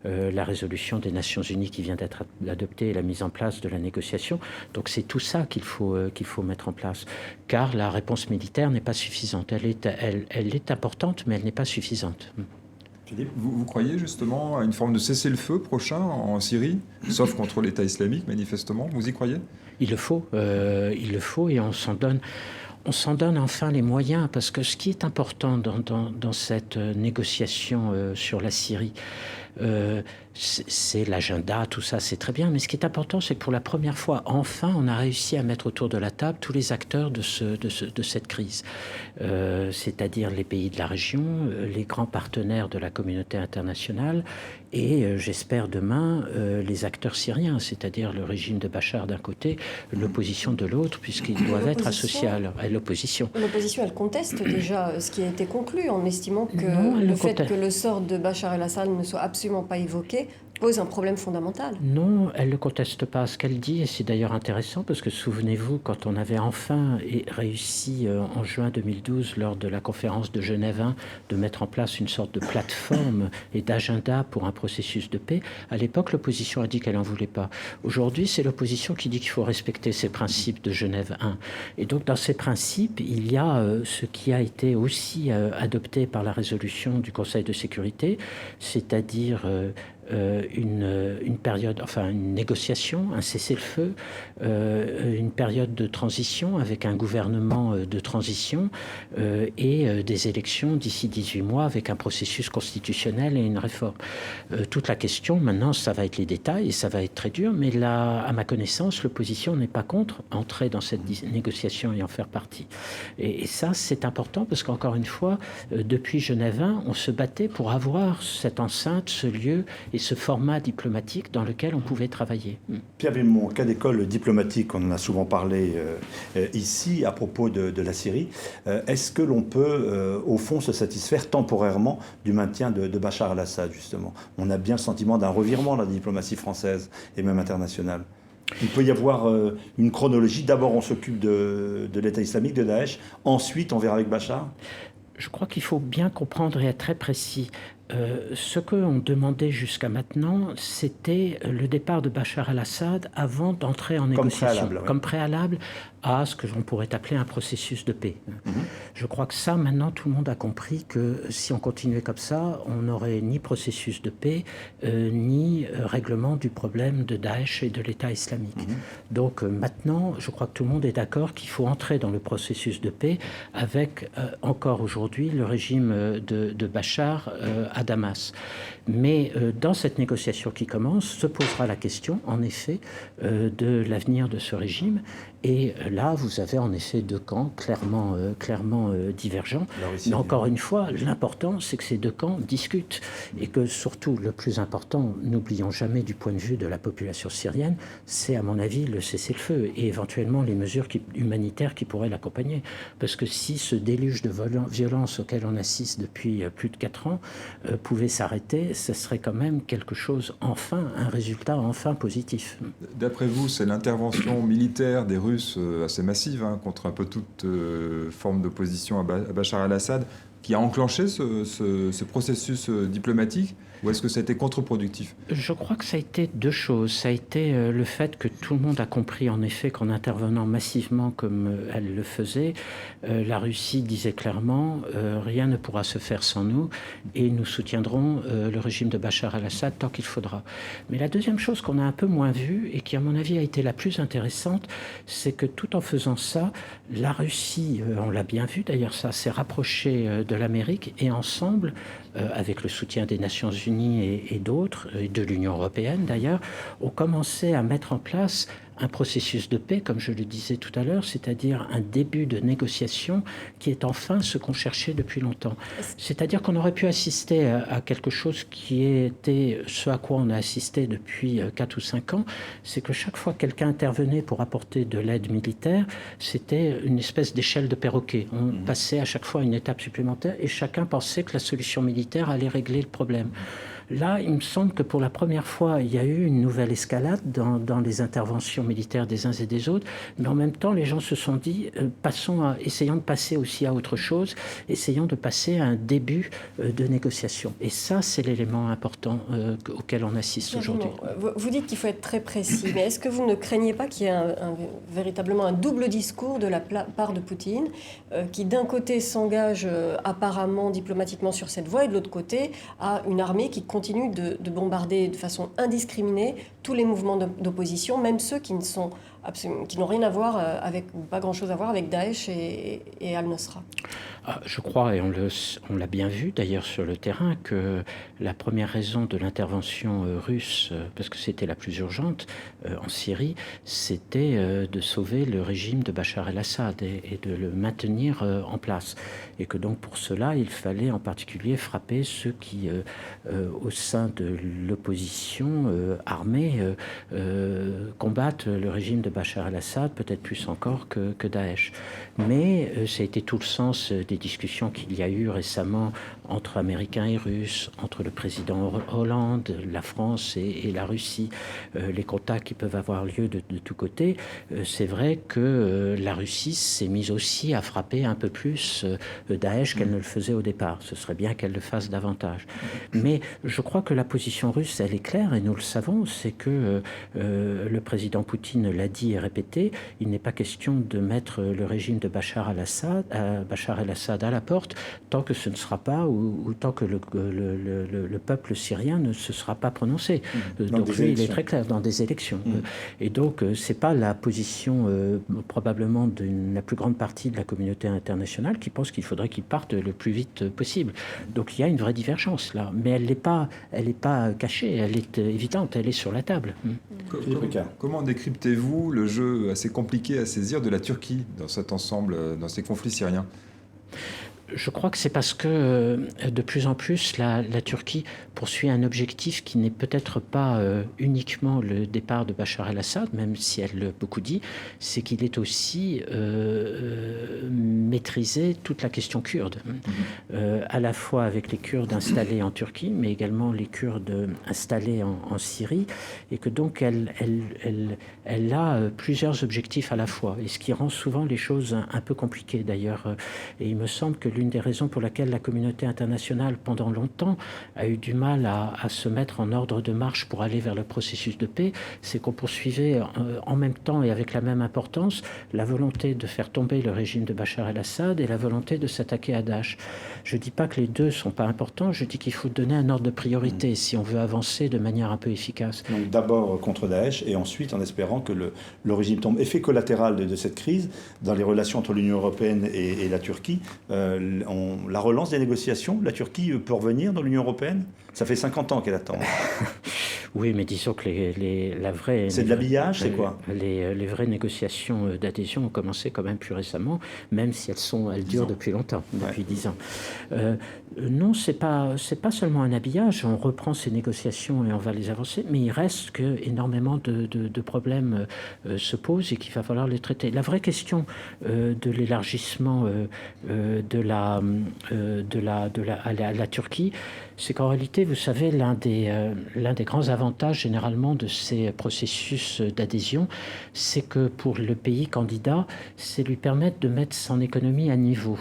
S5: la résolution des Nations Unies qui vient d'être adoptée et la mise en place de la négociation. Donc c'est tout ça qu'il faut mettre en place. Car la réponse militaire n'est pas suffisante. Elle est importante, mais elle n'est pas suffisante.
S6: Vous croyez justement à une forme de cessez-le-feu prochain en Syrie, sauf contre l'État islamique, manifestement? Vous y croyez?
S5: Il le faut, et on s'en donne enfin les moyens, parce que ce qui est important dans cette négociation sur la Syrie, c'est l'agenda, tout ça, c'est très bien. Mais ce qui est important, c'est que pour la première fois, enfin, on a réussi à mettre autour de la table tous les acteurs de cette crise. C'est-à-dire les pays de la région, les grands partenaires de la communauté internationale et, j'espère demain, les acteurs syriens, c'est-à-dire le régime de Bachar d'un côté, l'opposition de l'autre, puisqu'ils doivent être associés à l'opposition.
S7: L'opposition, elle conteste déjà ce qui a été conclu en estimant que le fait que le sort de Bachar el-Assad ne soit absolument pas évoqué pose un problème fondamental.
S5: Non, elle ne conteste pas ce qu'elle dit, et c'est d'ailleurs intéressant parce que souvenez-vous, quand on avait enfin réussi en juin 2012, lors de la conférence de Genève 1, de mettre en place une sorte de plateforme et d'agenda pour un processus de paix, à l'époque, l'opposition a dit qu'elle n'en voulait pas. Aujourd'hui, c'est l'opposition qui dit qu'il faut respecter ces principes de Genève 1. Et donc, dans ces principes, il y a ce qui a été aussi adopté par la résolution du Conseil de sécurité, c'est-à-dire une période, enfin une négociation, un cessez-le-feu, une période de transition avec un gouvernement de transition et des élections d'ici 18 mois avec un processus constitutionnel et une réforme. Toute la question maintenant, ça va être les détails et ça va être très dur, mais là, à ma connaissance, l'opposition n'est pas contre entrer dans cette négociation et en faire partie. Et ça, c'est important parce qu'encore une fois, depuis Genève 1, on se battait pour avoir cette enceinte, ce lieu et ce format diplomatique dans lequel on pouvait travailler.
S1: Pierre Vimont, cas d'école diplomatique, on en a souvent parlé ici à propos de la Syrie. Est-ce que l'on peut, au fond, se satisfaire temporairement du maintien de Bachar el-Assad, justement? On a bien le sentiment d'un revirement de la diplomatie française et même internationale. Il peut y avoir une chronologie. D'abord, on s'occupe de l'État islamique, de Daesh. Ensuite, on verra avec Bachar.
S5: Je crois qu'il faut bien comprendre et être très précis. Ce qu'on demandait jusqu'à maintenant, c'était le départ de Bachar el-Assad avant d'entrer en négociation. Comme préalable à ce que l'on pourrait appeler un processus de paix. Je crois que ça, maintenant, tout le monde a compris que si on continuait comme ça, on n'aurait ni processus de paix, ni règlement du problème de Daesh et de l'État islamique. Donc maintenant, je crois que tout le monde est d'accord qu'il faut entrer dans le processus de paix avec, encore aujourd'hui, le régime de Bachar à à Damas. Mais dans cette négociation qui commence, se posera la question, en effet, de l'avenir de ce régime. Et là, vous avez en effet deux camps clairement divergents. Mais encore une fois, l'important, c'est que ces deux camps discutent. Et que surtout, le plus important, n'oublions jamais du point de vue de la population syrienne, c'est à mon avis le cessez-le-feu et éventuellement les mesures humanitaires qui pourraient l'accompagner. Parce que si ce déluge de violence auquel on assiste depuis plus de 4 ans pouvait s'arrêter, ce serait quand même quelque chose, enfin, un résultat enfin positif.
S6: D'après vous, c'est l'intervention militaire des Russes assez massive contre un peu toute forme d'opposition à Bachar al-Assad qui a enclenché ce processus diplomatique, ou est-ce que ça a été contre-productif?
S5: Je crois que ça a été deux choses. Ça a été le fait que tout le monde a compris en effet qu'en intervenant massivement comme elle le faisait, la Russie disait clairement rien ne pourra se faire sans nous et nous soutiendrons le régime de Bachar al-Assad tant qu'il faudra. Mais la deuxième chose qu'on a un peu moins vue et qui à mon avis a été la plus intéressante, c'est que tout en faisant ça, la Russie, on l'a bien vu d'ailleurs, ça s'est rapproché de l'Amérique et ensemble, avec le soutien des Nations Unies et d'autres, et de l'Union européenne d'ailleurs, ont commencé à mettre en place un processus de paix, comme je le disais tout à l'heure, c'est-à-dire un début de négociation qui est enfin ce qu'on cherchait depuis longtemps. C'est-à-dire qu'on aurait pu assister à quelque chose qui était ce à quoi on a assisté depuis 4 ou 5 ans, c'est que chaque fois que quelqu'un intervenait pour apporter de l'aide militaire, c'était une espèce d'échelle de perroquet. On passait à chaque fois à une étape supplémentaire et chacun pensait que la solution militaire allait régler le problème. Là, il me semble que pour la première fois, il y a eu une nouvelle escalade dans les interventions militaires des uns et des autres, mais en même temps, les gens se sont dit, essayons de passer aussi à autre chose, essayons de passer à un début de négociation. Et ça, c'est l'élément important auquel on assiste aujourd'hui.
S7: Vous dites qu'il faut être très précis, mais est-ce que vous ne craignez pas qu'il y ait véritablement un double discours de la part de Poutine, qui d'un côté s'engage apparemment diplomatiquement sur cette voie, et de l'autre côté a une armée qui continue de bombarder de façon indiscriminée tous les mouvements d'opposition, même ceux qui n'ont rien à voir ou pas grand-chose à voir avec Daesh et Al-Nusra?
S5: Je crois, et on l'a bien vu d'ailleurs sur le terrain, que la première raison de l'intervention russe, parce que c'était la plus urgente en Syrie, c'était de sauver le régime de Bachar el-Assad et de le maintenir en place. Et que donc pour cela, il fallait en particulier frapper ceux qui, au sein de l'opposition armée, combattent le régime de Bachar el-Assad, peut-être plus encore que Daesh. Mais ça a été tout le sens des discussions qu'il y a eu récemment entre Américains et Russes, entre le président Hollande, la France et la Russie, les contacts qui peuvent avoir lieu de tous côtés. C'est vrai que la Russie s'est mise aussi à frapper un peu plus Daesh qu'elle ne le faisait au départ. Ce serait bien qu'elle le fasse davantage. Mais je crois que la position russe, elle est claire, et nous le savons, c'est que le président Poutine l'a dit et répété, il n'est pas question de mettre le régime de Bachar el-Assad à la porte tant que ce ne sera pas, ou tant que le peuple syrien ne se sera pas prononcé. Donc lui, il est très clair, dans des élections. Et donc, c'est pas la position probablement de la plus grande partie de la communauté internationale qui pense qu'il faudrait qu'il parte le plus vite possible. Donc il y a une vraie divergence là, mais elle n'est pas cachée, elle est évidente, elle est sur la table.
S6: Comment décryptez-vous le jeu assez compliqué à saisir de la Turquie dans cet ensemble, dans ces conflits syriens?
S5: Je crois que c'est parce que de plus en plus la Turquie poursuit un objectif qui n'est peut-être pas uniquement le départ de Bachar el-Assad, même si elle l'a beaucoup dit, c'est qu'il est aussi maîtriser toute la question kurde, à la fois avec les Kurdes installés en Turquie, mais également les Kurdes installés en Syrie, et que donc elle a plusieurs objectifs à la fois, et ce qui rend souvent les choses un peu compliquées d'ailleurs. Et il me semble que l'une des raisons pour laquelle la communauté internationale, pendant longtemps, a eu du mal à se mettre en ordre de marche pour aller vers le processus de paix, c'est qu'on poursuivait en même temps et avec la même importance la volonté de faire tomber le régime de Bachar el-Assad et la volonté de s'attaquer à Daesh. Je ne dis pas que les deux ne sont pas importants, je dis qu'il faut donner un ordre de priorité si on veut avancer de manière un peu efficace.
S1: Donc d'abord contre Daesh et ensuite en espérant que le régime tombe. Effet collatéral de cette crise, dans les relations entre l'Union européenne et la Turquie, la relance des négociations? La Turquie peut revenir dans l'Union européenne? Ça fait 50 ans qu'elle attend.
S5: Oui, mais disons que la vraie...
S1: C'est de l'habillage, c'est quoi?
S5: Les vraies négociations d'adhésion ont commencé quand même plus récemment, même si elles durent depuis longtemps, depuis 10 ans. Non, c'est pas seulement un habillage. On reprend ces négociations et on va les avancer, mais il reste que énormément de problèmes se posent et qu'il va falloir les traiter. La vraie question de l'élargissement à la Turquie, c'est qu'en réalité, vous savez, l'un des grands avantages généralement de ces processus d'adhésion, c'est que pour le pays candidat, c'est lui permettre de mettre son économie à niveau.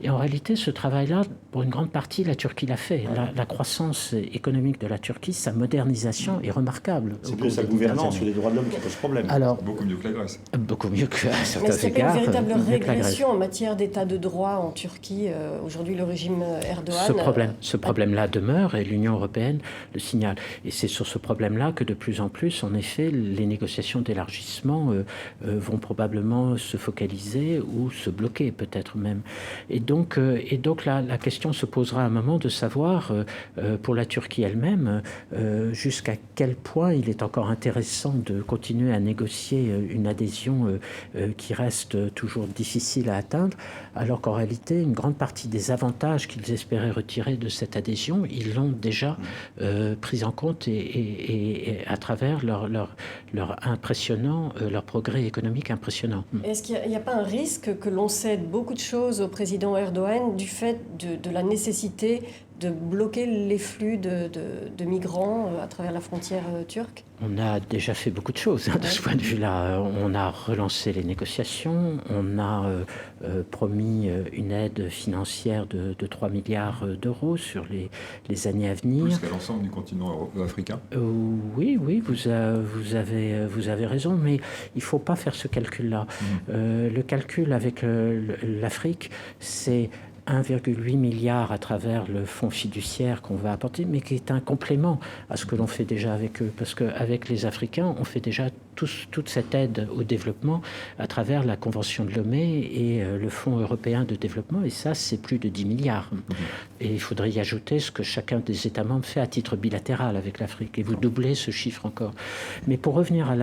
S5: Et en réalité, ce travail-là, pour une grande partie, la Turquie l'a fait. La croissance économique de la Turquie, sa modernisation est remarquable.
S1: C'est plus sa gouvernance sur les droits de l'homme qui pose problème.
S5: Alors,
S6: beaucoup mieux que la Grèce.
S5: Beaucoup mieux qu'à certains égards.
S7: Mais est-ce qu'il y a pas une véritable régression en matière d'état de droit en Turquie? Aujourd'hui, le régime Erdogan...
S5: Ce problème-là demeure et l'Union européenne le signale. Et c'est sur ce problème-là que de plus en plus, en effet, les négociations d'élargissement vont probablement se focaliser ou se bloquer peut-être même. Et donc la question se posera à un moment de savoir, pour la Turquie elle-même, jusqu'à quel point il est encore intéressant de continuer à négocier une adhésion qui reste toujours difficile à atteindre, alors qu'en réalité, une grande partie des avantages qu'ils espéraient retirer de cette adhésion, ils l'ont déjà pris en compte et à travers leur progrès économique impressionnant.
S7: Est-ce qu'il n'y a pas un risque que l'on cède beaucoup de choses au président Erdogan du fait de la nécessité de bloquer les flux de migrants à travers la frontière turque?
S5: On a déjà fait beaucoup de choses de ce point de vue-là. On a relancé les négociations, on a promis une aide financière de 3 milliards d'euros sur les années à venir.
S6: Plus qu'à l'ensemble du continent africain.
S5: Oui, vous avez raison, mais il ne faut pas faire ce calcul-là. Le calcul avec l'Afrique, c'est 1,8 milliard à travers le fonds fiduciaire qu'on va apporter, mais qui est un complément à ce que l'on fait déjà avec eux. Parce qu'avec les Africains, on fait déjà toute cette aide au développement à travers la Convention de Lomé et le Fonds européen de développement. Et ça, c'est plus de 10 milliards. Et il faudrait y ajouter ce que chacun des États membres fait à titre bilatéral avec l'Afrique. Et vous doublez ce chiffre encore. Mais pour revenir à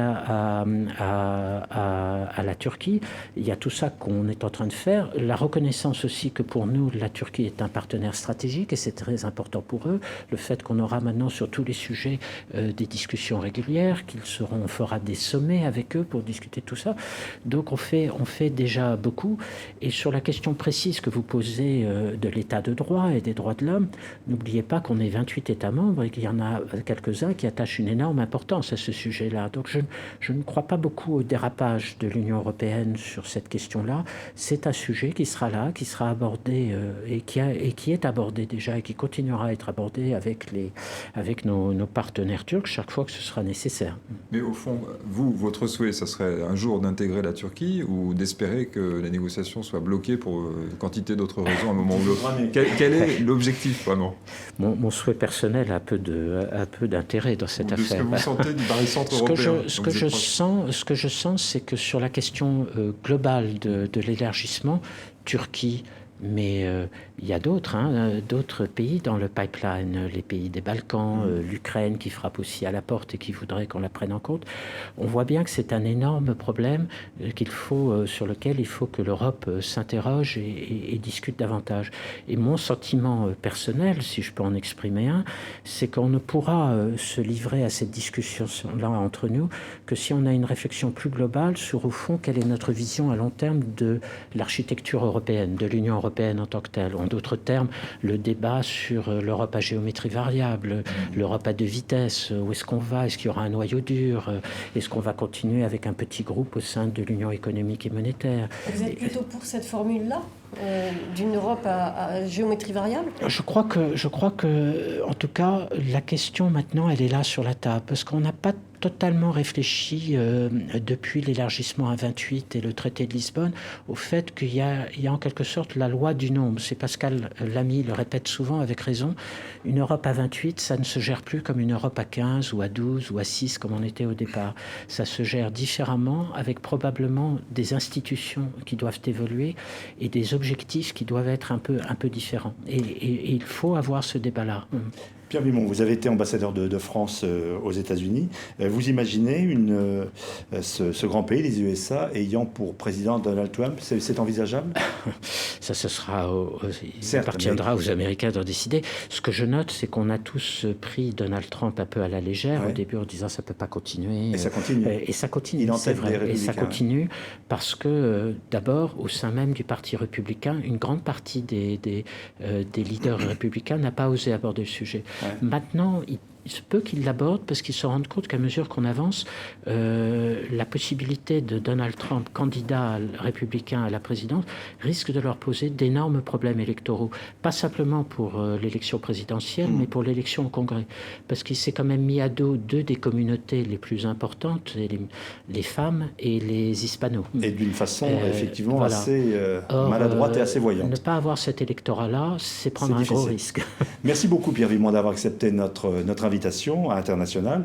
S5: la Turquie, il y a tout ça qu'on est en train de faire. La reconnaissance aussi que pour nous, la Turquie est un partenaire stratégique et c'est très important pour eux. Le fait qu'on aura maintenant sur tous les sujets des discussions régulières, on fera des sommets avec eux pour discuter de tout ça. Donc on fait déjà beaucoup. Et sur la question précise que vous posez de l'état de droit et des droits de l'homme, n'oubliez pas qu'on est 28 États membres et qu'il y en a quelques-uns qui attachent une énorme importance à ce sujet-là. Donc je ne crois pas beaucoup au dérapage de l'Union européenne sur cette question-là. C'est un sujet qui sera là, qui sera abordé et qui est abordé déjà et qui continuera à être abordé avec nos partenaires turcs chaque fois que ce sera nécessaire.
S6: Mais au fond, votre souhait, ça serait un jour d'intégrer la Turquie ou d'espérer que les négociations soient bloquées pour une quantité d'autres raisons à un moment ou l'autre? Quel est l'objectif vraiment?
S5: Mon souhait personnel a peu d'intérêt dans cette affaire.
S6: Ce que vous sentez du barycentre européen.
S5: Ce que je sens, c'est que sur la question globale de l'élargissement, Turquie, mais il y a d'autres pays dans le pipeline, les pays des Balkans, l'Ukraine qui frappe aussi à la porte et qui voudrait qu'on la prenne en compte. On voit bien que c'est un énorme problème sur lequel il faut que l'Europe s'interroge et discute davantage. Et mon sentiment personnel, si je peux en exprimer un, c'est qu'on ne pourra se livrer à cette discussion-là entre nous que si on a une réflexion plus globale sur, au fond, quelle est notre vision à long terme de l'architecture européenne, de l'Union européenne en tant que telle. En d'autres termes, le débat sur l'Europe à géométrie variable, l'Europe à deux vitesses, où est-ce qu'on va? Est-ce qu'il y aura un noyau dur? Est-ce qu'on va continuer avec un petit groupe au sein de l'Union économique et monétaire?
S7: Vous êtes plutôt pour cette formule-là d'une Europe à géométrie variable?
S5: Je crois que, en tout cas, la question maintenant, elle est là sur la table, parce qu'on n'a pas totalement réfléchi depuis l'élargissement à 28 et le traité de Lisbonne au fait qu'il y a en quelque sorte la loi du nombre. C'est Pascal Lamy le répète souvent avec raison. Une Europe à 28, ça ne se gère plus comme une Europe à 15 ou à 12 ou à 6 comme on était au départ. Ça se gère différemment avec probablement des institutions qui doivent évoluer et des objectifs qui doivent être un peu différents. Et il faut avoir ce débat-là.
S1: Pierre Vimont, vous avez été ambassadeur de France aux États-Unis. Vous imaginez ce grand pays, les USA, ayant pour président Donald Trump? C'est envisageable?
S5: Ça, il appartiendra aux Américains d'en décider. Ce que je note, c'est qu'on a tous pris Donald Trump un peu à la légère au début en disant ça ne peut pas continuer.
S1: Et ça continue.
S5: Et ça continue, c'est vrai. Et ça continue parce que d'abord, au sein même du Parti républicain, une grande partie des leaders républicains n'a pas osé aborder le sujet. Ouais. Maintenant, il se peut qu'ils l'abordent parce qu'ils se rendent compte qu'à mesure qu'on avance, la possibilité de Donald Trump, candidat républicain à la présidence, risque de leur poser d'énormes problèmes électoraux. Pas simplement pour l'élection présidentielle, mais pour l'élection au Congrès. Parce qu'il s'est quand même mis à dos deux des communautés les plus importantes, les femmes et les hispanos.
S1: Et d'une façon effectivement assez maladroite et assez voyante.
S5: Ne pas avoir cet électorat-là, c'est prendre un gros risque.
S1: Merci beaucoup Pierre Vimont d'avoir accepté notre invitation à International.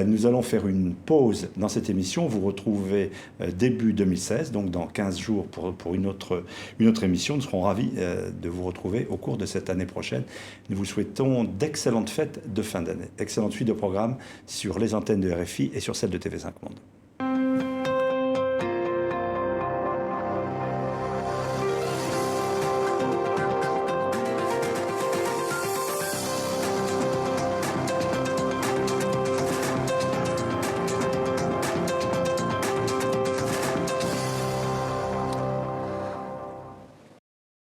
S1: Nous allons faire une pause dans cette émission. Vous retrouvez début 2016, donc dans 15 jours pour une autre émission. Nous serons ravis de vous retrouver au cours de cette année prochaine. Nous vous souhaitons d'excellentes fêtes de fin d'année. Excellente suite de programmes sur les antennes de RFI et sur celles de TV5 Monde.